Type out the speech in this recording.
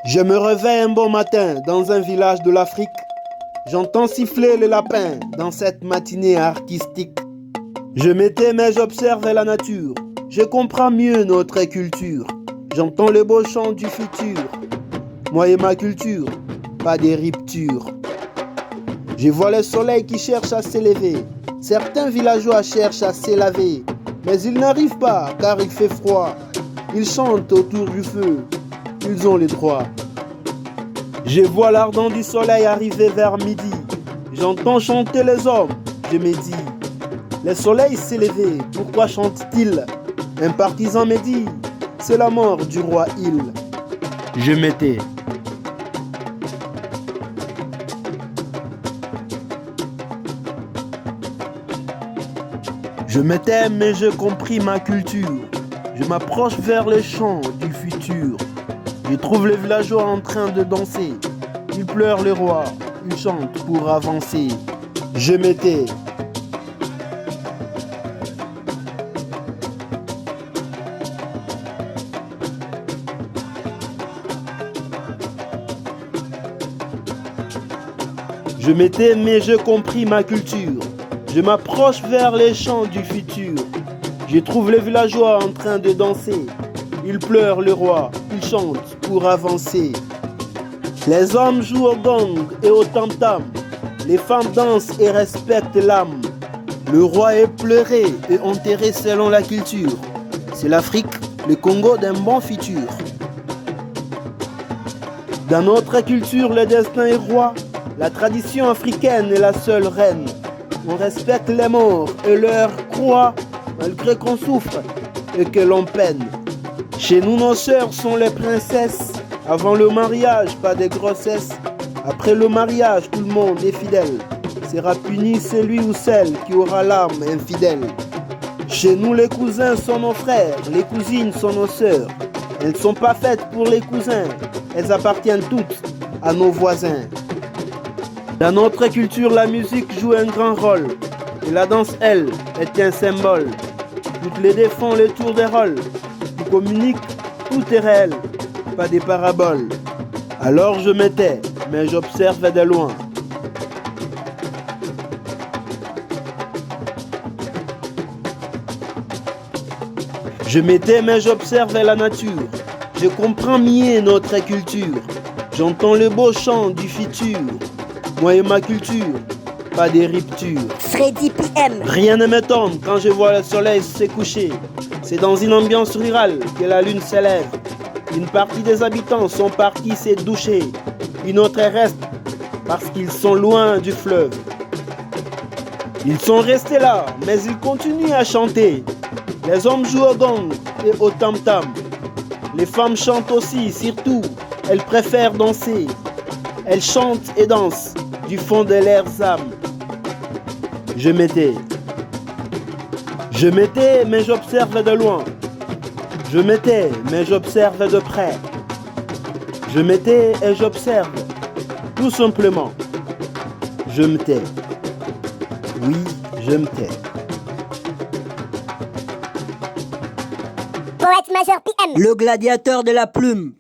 Je me réveille un bon matin dans un village de l'Afrique. J'entends siffler les lapins dans cette matinée artistique. Je m'étais mais j'observe la nature. Je comprends mieux notre culture. J'entends le beau chant du futur. Moi et ma culture, pas des ruptures. Je vois le soleil qui cherche à s'élever. Certains villageois cherchent à s'élaver, mais ils n'arrivent pas car il fait froid. Ils chantent autour du feu, ils ont les droits. Je vois l'ardent du soleil arriver vers midi. J'entends chanter les hommes, je me dis. Le soleil s'est levé, pourquoi chante-t-il? Un partisan me dit, c'est la mort du roi Il. Je m'étais. Je m'étais mais je compris ma culture. Je m'approche vers les champs du futur. Je trouve les villageois en train de danser. Ils pleurent le roi, ils chantent pour avancer. Je m'étais. Je m'étais mais je compris ma culture. Je m'approche vers les champs du futur. Je trouve les villageois en train de danser. Ils pleurent le roi, ils chantent pour avancer. Les hommes jouent au gong et au tam-tam. Les femmes dansent et respectent l'âme. Le roi est pleuré et enterré selon la culture. C'est l'Afrique, le Congo d'un bon futur. Dans notre culture, le destin est roi. La tradition africaine est la seule reine. On respecte les morts et leur croix, malgré qu'on souffre et que l'on peine. Chez nous, nos sœurs sont les princesses. Avant le mariage, pas de grossesse. Après le mariage, tout le monde est fidèle. Sera puni celui ou celle qui aura l'âme infidèle. Chez nous, les cousins sont nos frères, les cousines sont nos sœurs. Elles ne sont pas faites pour les cousins, elles appartiennent toutes à nos voisins. Dans notre culture, la musique joue un grand rôle. Et la danse, elle, est un symbole. Toutes les deux font le tour des rôles. Qui communiquent, tout est réel, pas des paraboles. Alors je m'étais, mais j'observais de loin. Je m'étais, mais j'observais la nature. Je comprends mieux notre culture. J'entends le beau chant du futur. Moi et ma culture, pas des ruptures. Freddy PM. Rien ne m'étonne quand je vois le soleil se coucher. C'est dans une ambiance rurale que la lune s'élève. Une partie des habitants sont partis se doucher. Une autre reste parce qu'ils sont loin du fleuve. Ils sont restés là, mais ils continuent à chanter. Les hommes jouent au gong et au tam-tam. Les femmes chantent aussi, surtout, elles préfèrent danser. Elles chantent et dansent du fond de leurs âmes. Je m'étais, mais j'observe de loin. Je m'étais, mais j'observe de près. Je m'étais et j'observe, tout simplement. Je me tais. Oui, je me tais. Poète majeur PM. Le gladiateur de la plume.